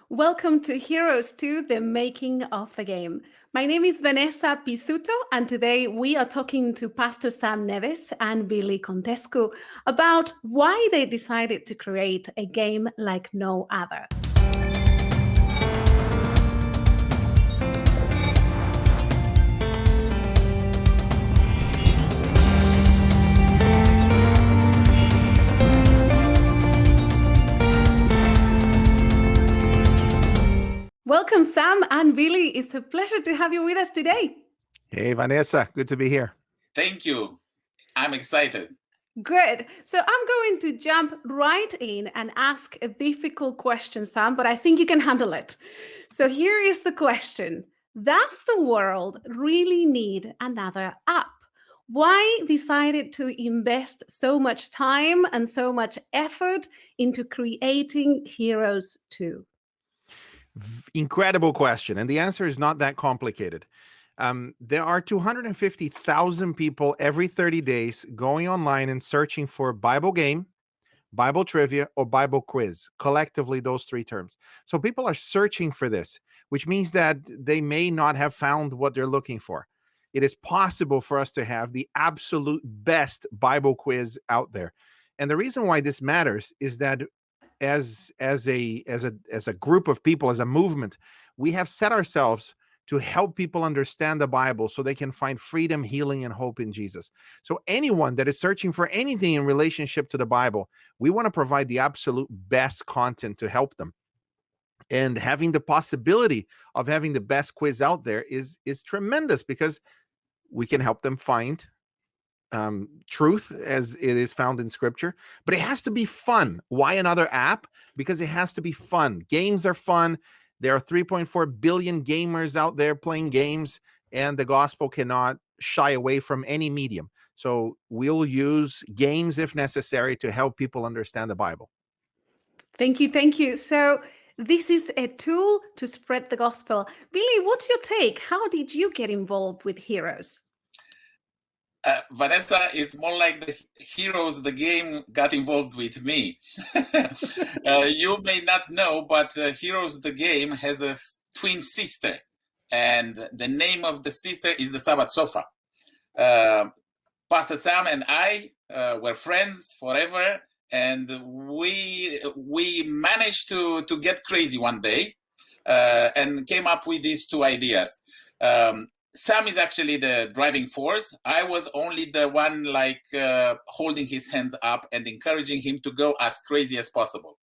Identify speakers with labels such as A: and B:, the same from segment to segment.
A: Welcome to Heroes 2, the making of the game. My name is Vanessa Pisuto, and today we are talking to Pastor Sam Neves and Vili Costescu about why they decided to create a game like no other. Welcome, Sam and Vili. It's a pleasure to have you with us today.
B: Hey, Vanessa. Good to be here.
C: Thank you. I'm excited.
A: Good. So I'm going to jump right in and ask a difficult question, Sam, but I think you can handle it. So here is the question. Does the world really need another app? Why decided to invest so much time and so much effort into creating Heroes 2?
B: Incredible question. And the answer is not that complicated. There are 250,000 people every 30 days going online and searching for Bible game, Bible trivia, or Bible quiz, collectively those three terms. So people are searching for this, which means that they may not have found what they're looking for. It is possible for us to have the absolute best Bible quiz out there. And the reason why this matters is that as a group of people, as a movement, we have set ourselves to help people understand the Bible so they can find freedom, healing, and hope in Jesus. So anyone that is searching for anything in relationship to the Bible, we want to provide the absolute best content to help them. And having the possibility of having the best quiz out there is tremendous, because we can help them find truth as it is found in Scripture, but it has to be fun. Why another app? Because it has to be fun. Games are fun. There are 3.4 billion gamers out there playing games, and the gospel cannot shy away from any medium. So we'll use games if necessary to help people understand the Bible.
A: Thank you. Thank you. So this is a tool to spread the gospel. Vili, what's your take? How did you get involved with Heroes?
C: Vanessa, it's more like the Heroes, the game, got involved with me. You may not know, but Heroes, the game, has a twin sister. And the name of the sister is the Sabbath Sofa. Pastor Sam and I were friends forever. And we managed to get crazy one day and came up with these two ideas. Sam is actually the driving force. I was only the one holding his hands up and encouraging him to go as crazy as possible.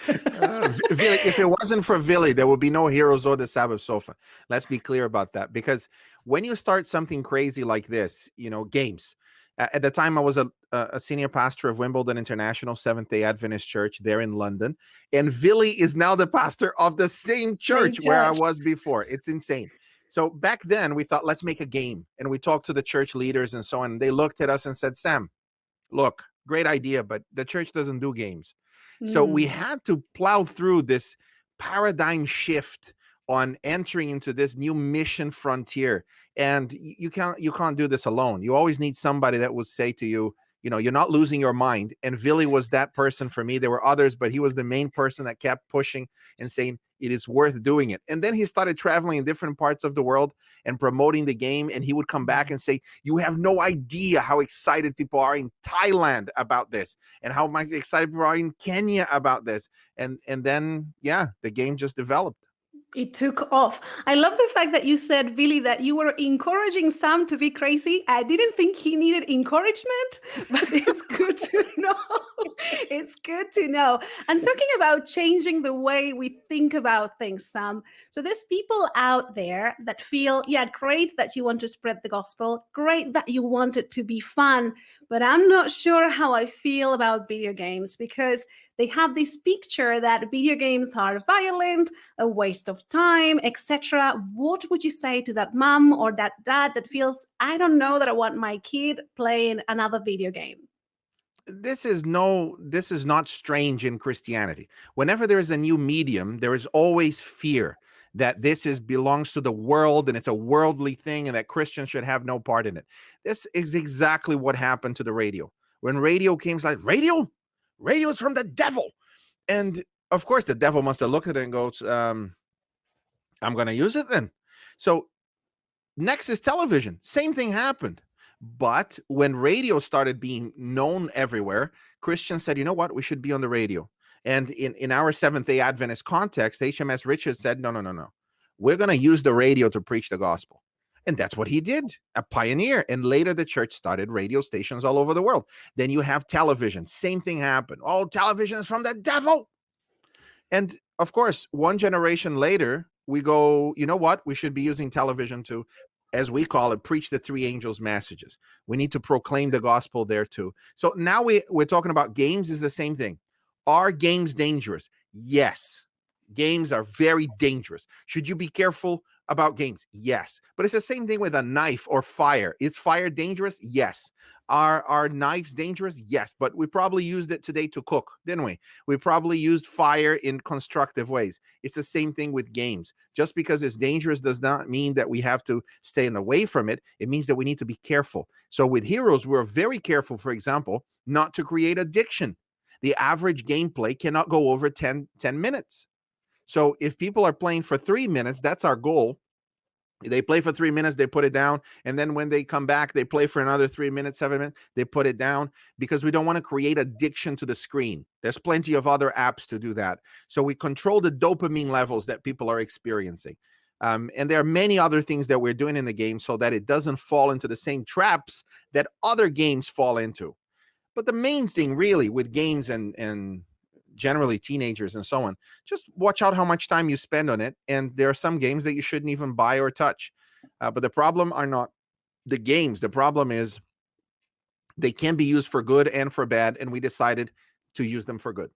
B: Vili, if it wasn't for Vili, there would be no Heroes or the Sabbath Sofa. Let's be clear about that, because when you start something crazy like this, games. At the time, I was a senior pastor of Wimbledon International Seventh-day Adventist Church there in London, and Vili is now the pastor of the same church where I was before. It's insane. So back then, we thought, let's make a game. And we talked to the church leaders and so on. And they looked at us and said, Sam, look, great idea, but the church doesn't do games. So we had to plow through this paradigm shift on entering into this new mission frontier. And you can't do this alone. You always need somebody that will say to you, you're not losing your mind. And Vili was that person for me. There were others, but he was the main person that kept pushing and saying, it is worth doing it. And then he started traveling in different parts of the world and promoting the game. And he would come back and say, you have no idea how excited people are in Thailand about this, and how much excited people are in Kenya about this. And then, the game just developed.
A: It took off. I love the fact that you said, Vili, that you were encouraging Sam to be crazy. I didn't think he needed encouragement, but it's good to know. It's good to know. And talking about changing the way we think about things, Sam. So there's people out there that feel, great that you want to spread the gospel, great that you want it to be fun, but I'm not sure how I feel about video games, because they have this picture that video games are violent, a waste of time, etc. What would you say to that mom or that dad that feels, I don't know that I want my kid playing another video game?
B: This is not strange in Christianity. Whenever there is a new medium, there is always fear that this belongs to the world and it's a worldly thing and that Christians should have no part in it. This is exactly what happened to the radio. When radio came, it's like, radio is from the devil. And of course, the devil must have looked at it and goes, I'm going to use it then. So next is television. Same thing happened. But when radio started being known everywhere, Christians said, you know what? We should be on the radio. And in our Seventh-day Adventist context, HMS Richards said, no. We're going to use the radio to preach the gospel. And that's what he did, a pioneer. And later the church started radio stations all over the world. Then you have television. Same thing happened. Oh, television is from the devil. And of course, one generation later, we go, you know what? We should be using television to, as we call it, preach the three angels' messages. We need to proclaim the gospel there too. So now we're talking about games is the same thing. Are games dangerous? Yes. Games are very dangerous. Should you be careful about games? Yes. But it's the same thing with a knife or fire. Is fire dangerous? Yes. Are knives dangerous? Yes. But we probably used it today to cook, didn't we? We probably used fire in constructive ways. It's the same thing with games. Just because it's dangerous does not mean that we have to stay away from it. It means that we need to be careful. So with Heroes, we're very careful, for example, not to create addiction. The average gameplay cannot go over 10 minutes. So if people are playing for 3 minutes, that's our goal. They play for 3 minutes, they put it down. And then when they come back, they play for another 3 minutes, 7 minutes, they put it down, because we don't want to create addiction to the screen. There's plenty of other apps to do that. So we control the dopamine levels that people are experiencing. And there are many other things that we're doing in the game so that it doesn't fall into the same traps that other games fall into. But the main thing really with games and generally teenagers and so on, just watch out how much time you spend on it. And there are some games that you shouldn't even buy or touch. But the problem are not the games. The problem is they can be used for good and for bad. And we decided to use them for good.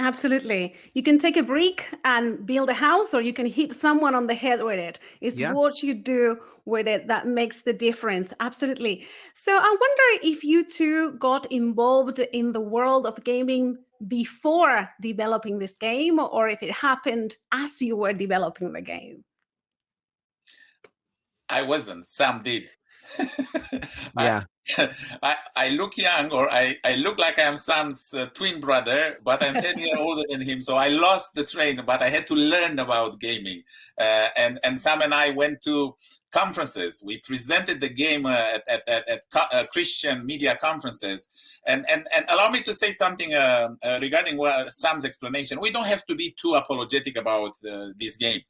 A: Absolutely. You can take a brick and build a house, or you can hit someone on the head with it. It's what you do with it that makes the difference. Absolutely. So I wonder if you two got involved in the world of gaming before developing this game, or if it happened as you were developing the game.
C: I wasn't. Sam did.
B: Yeah.
C: I look young, or I look like I am Sam's twin brother, but I'm 10 years older than him. So I lost the train, but I had to learn about gaming. And Sam and I went to conferences. We presented the game at Christian media conferences. And allow me to say something regarding Sam's explanation. We don't have to be too apologetic about this game.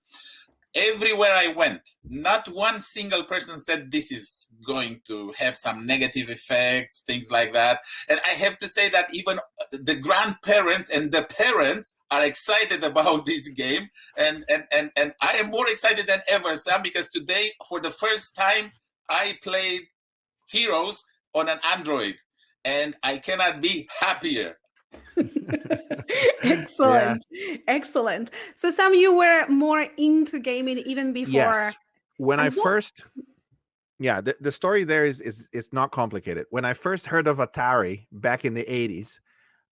C: Everywhere I went, not one single person said this is going to have some negative effects, things like that. And I have to say that even the grandparents and the parents are excited about this game. And I am more excited than ever, Sam, because today, for the first time, I played Heroes on an Android, and I cannot be happier.
A: Excellent. Excellent. So Sam, you were more into gaming even before.
B: Yes. When I first, the story there is not complicated. When I first heard of Atari back in the 80s,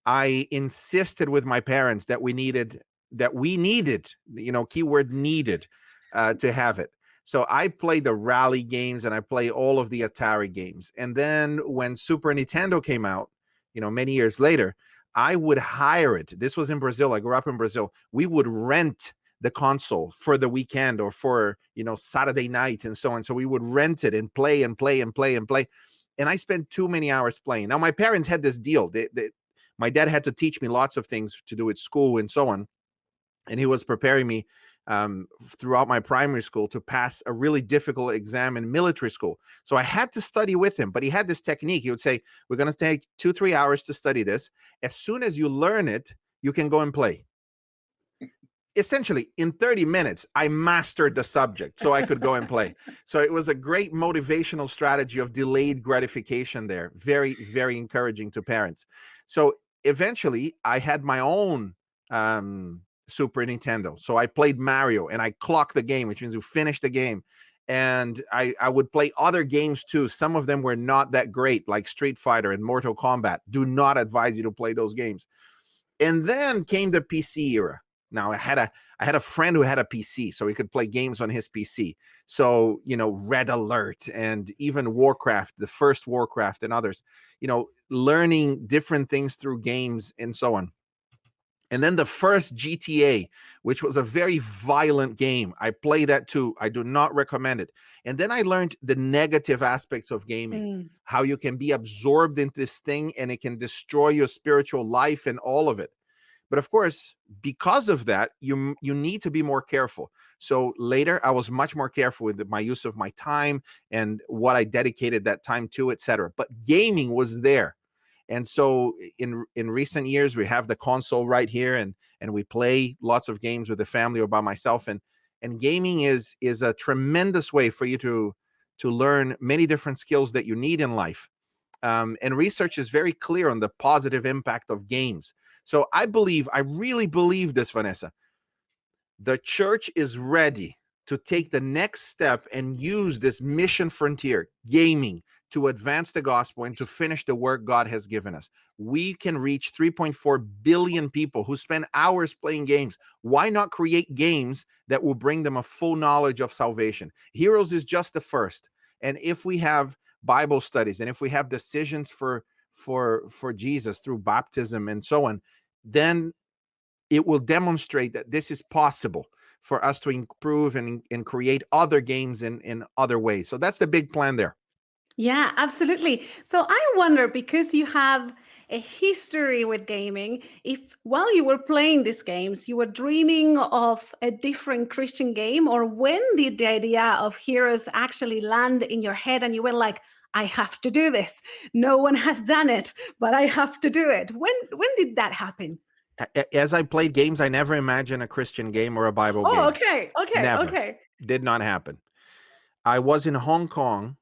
B: I insisted with my parents that we needed, keyword needed, to have it. So I played the rally games and I played all of the Atari games. And then when Super Nintendo came out, many years later, I would hire it. This was in Brazil. I grew up in Brazil. We would rent the console for the weekend or for, Saturday night and so on. So we would rent it and play and play and play and play. And I spent too many hours playing. Now, my parents had this deal. My dad had to teach me lots of things to do at school and so on. And he was preparing me throughout my primary school to pass a really difficult exam in military school. So I had to study with him, but he had this technique. He would say, we're going to take 2-3 hours to study this. As soon as you learn it, you can go and play. Essentially, in 30 minutes, I mastered the subject so I could go and play. So it was a great motivational strategy of delayed gratification there. Very, very encouraging to parents. So eventually, I had my own Super Nintendo. So I played Mario and I clocked the game, which means you finish the game. And I would play other games too. Some of them were not that great, like Street Fighter and Mortal Kombat. Do not advise you to play those games. And then came the PC era. Now I had a friend who had a PC, so he could play games on his PC. So, Red Alert and even Warcraft, the first Warcraft and others, learning different things through games and so on. And then the first GTA, which was a very violent game. I play that too. I do not recommend it. And then I learned the negative aspects of gaming, how you can be absorbed in this thing and it can destroy your spiritual life and all of it. But of course, because of that, you need to be more careful. So later, I was much more careful with my use of my time and what I dedicated that time to, etc. But gaming was there. And so in recent years, we have the console right here, and we play lots of games with the family or by myself. And gaming is a tremendous way for you to learn many different skills that you need in life. And research is very clear on the positive impact of games. So I really believe this, Vanessa. The church is ready to take the next step and use this mission frontier, gaming, to advance the gospel and to finish the work God has given us. We can reach 3.4 billion people who spend hours playing games. Why not create games that will bring them a full knowledge of salvation? Heroes is just the first. And if we have Bible studies and if we have decisions for Jesus through baptism and so on, then it will demonstrate that this is possible for us to improve and create other games in other ways. So that's the big plan there.
A: Yeah, absolutely. So I wonder, because you have a history with gaming, if while you were playing these games, you were dreaming of a different Christian game, or when did the idea of Heroes actually land in your head and you were like, I have to do this. No one has done it, but I have to do it. When did that happen?
B: As I played games, I never imagined a Christian game or a Bible game.
A: Oh, okay.
B: Never.
A: Okay.
B: Did not happen. I was in Hong Kong.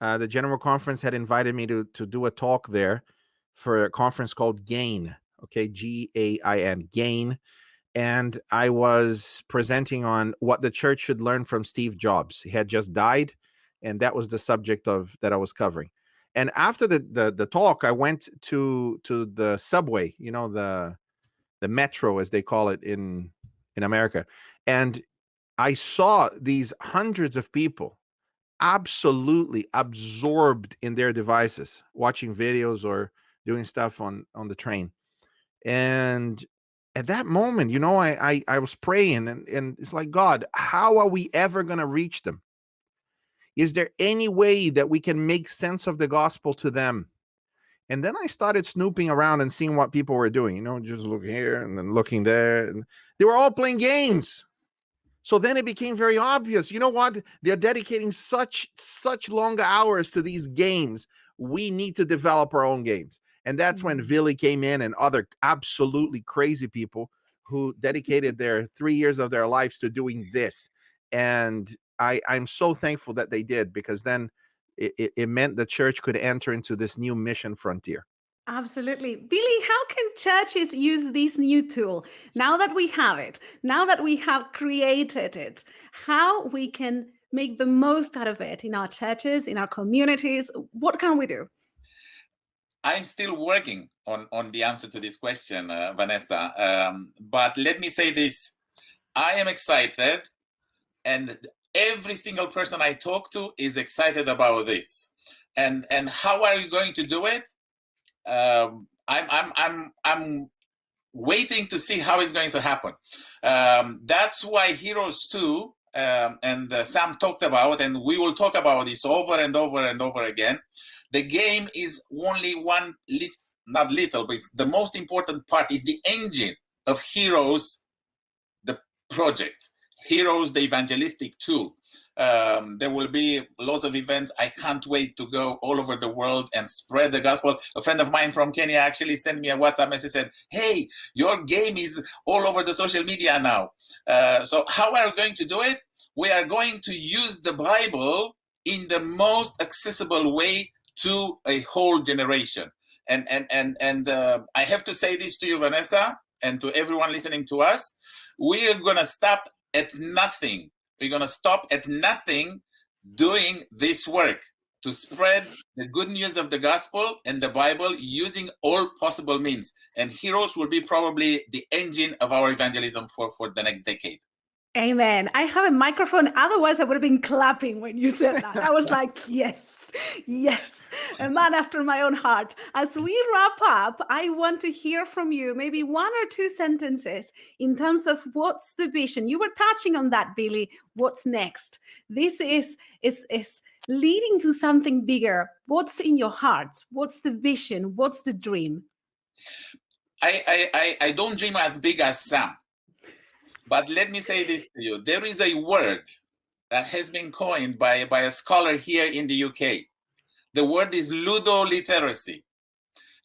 B: The General Conference had invited me to do a talk there for a conference called GAIN, okay, GAIN, GAIN. And I was presenting on what the church should learn from Steve Jobs. He had just died, and that was the subject that I was covering. And after the talk, I went to the subway, the metro, as they call it in America. And I saw these hundreds of people absolutely absorbed in their devices, watching videos or doing stuff on the train. And at that moment, I was praying and it's like, God, how are we ever going to reach them? Is there any way that we can make sense of the gospel to them? And then I started snooping around and seeing what people were doing, just looking here and then looking there. And they were all playing games. So then it became very obvious, you know what? They're dedicating such long hours to these games. We need to develop our own games. And that's when Vili came in and other absolutely crazy people who dedicated their 3 years of their lives to doing this. And I'm so thankful that they did, because then it meant the church could enter into this new mission frontier.
A: Absolutely. Vili, how can churches use this new tool now that we have it, now that we have created it, how we can make the most out of it in our churches, in our communities? What can we do?
C: I'm still working on the answer to this question, Vanessa. But let me say this. I am excited, and every single person I talk to is excited about this. And how are you going to do it? I'm waiting to see how it's going to happen. That's why Heroes 2 and Sam talked about, and we will talk about this over and over and over again. The game is only one, not little, but the most important part is the engine of Heroes, the project. Heroes, the evangelistic tool. There will be lots of events. I can't wait to go all over the world and spread the gospel. A friend of mine from Kenya actually sent me a WhatsApp message, said, hey, your game is all over the social media now. So how are we going to do it? We are going to use the Bible in the most accessible way to a whole generation. And I have to say this to you, Vanessa, and to everyone listening to us. We are going to stop at nothing. We're going to stop at nothing doing this work to spread the good news of the gospel and the Bible using all possible means. And Heroes will be probably the engine of our evangelism for the next decade.
A: Amen. I have a microphone. Otherwise, I would have been clapping when you said that. I was like, yes, yes, a man after my own heart. As we wrap up, I want to hear from you maybe one or two sentences in terms of what's the vision. You were touching on that, Vili. What's next? This is leading to something bigger. What's in your heart? What's the vision? What's the dream?
C: I don't dream as big as Sam. But let me say this to you. There is a word that has been coined by a scholar here in the UK. The word is ludolitheracy.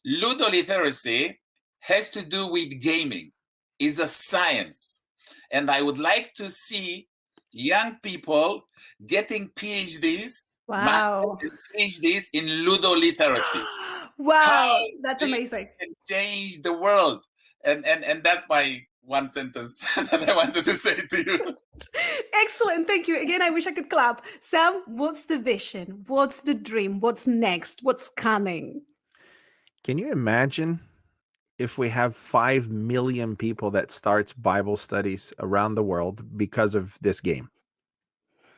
C: Ludolitheracy has to do with gaming. It's a science. And I would like to see young people getting PhDs,
A: Wow.
C: masters and PhDs in ludolitheracy.
A: Wow, that's amazing.
C: Can change the world. And that's my one sentence that I wanted to say to you.
A: Excellent. Thank you. Again, I wish I could clap. Sam, what's the vision? What's the dream? What's next? What's coming?
B: Can you imagine if we have 5 million people that starts Bible studies around the world because of this game?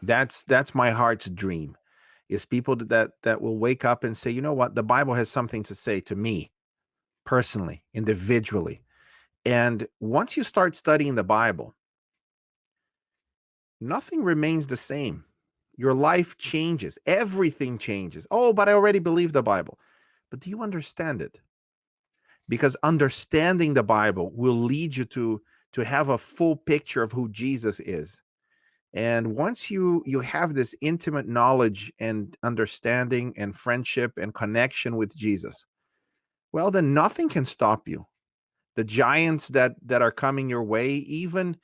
B: That's my heart's dream, is people that will wake up and say, you know what, the Bible has something to say to me personally, individually. And once you start studying the Bible, nothing remains the same. Your life changes. Everything changes. Oh, but I already believe the Bible. But do you understand it? Because understanding the Bible will lead you to have a full picture of who Jesus is. And once you have this intimate knowledge and understanding and friendship and connection with Jesus, well, then nothing can stop you. The giants that are coming your way, even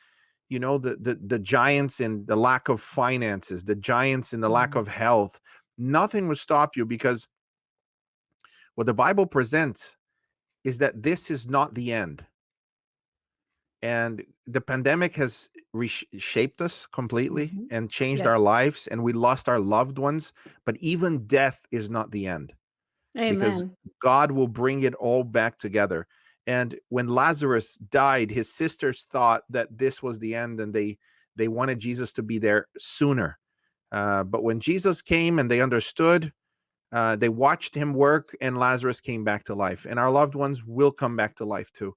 B: the giants in the lack of finances, the giants in the lack of health, nothing will stop you, because what the Bible presents is that this is not the end. And the pandemic has reshaped us completely and changed our lives, and we lost our loved ones. But even death is not the end.
A: Amen.
B: Because God will bring it all back together. And when Lazarus died, his sisters thought that this was the end, and they wanted Jesus to be there sooner. But when Jesus came and they understood, they watched him work, and Lazarus came back to life. And our loved ones will come back to life too.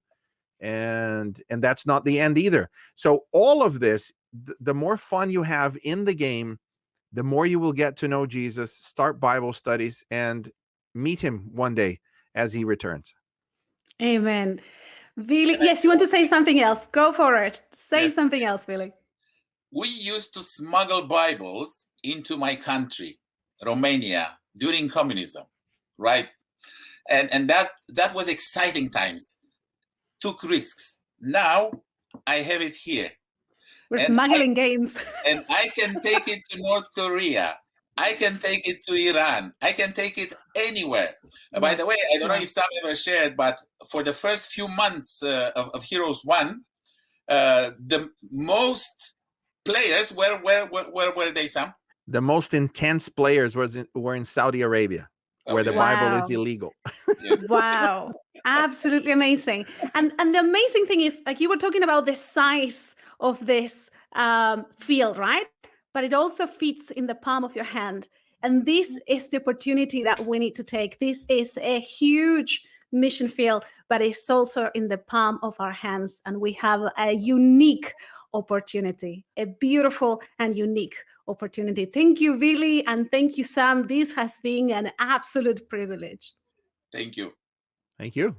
B: And that's not the end either. So all of this, the more fun you have in the game, the more you will get to know Jesus, start Bible studies, and meet him one day as he returns.
A: Amen. Vili, yes, you want to say something else? Go for it. Say something else, Vili.
C: We used to smuggle Bibles into my country, Romania, during communism, right? And that was exciting times. Took risks. Now I have it here.
A: We're smuggling games.
C: And I can take it to North Korea. I can take it to Iran. I can take it anywhere. By the way, I don't know if Sam ever shared, but for the first few months of Heroes 1, the most players, where were they, Sam?
B: The most intense players were in Saudi Arabia, where the Bible is illegal.
A: Wow. Absolutely amazing. And the amazing thing is, like, you were talking about the size of this field, right? But it also fits in the palm of your hand. And this is the opportunity that we need to take. This is a huge mission field, but it's also in the palm of our hands. And we have a unique opportunity, a beautiful and unique opportunity. Thank you, Vili, and thank you, Sam. This has been an absolute privilege.
C: Thank you.
B: Thank you.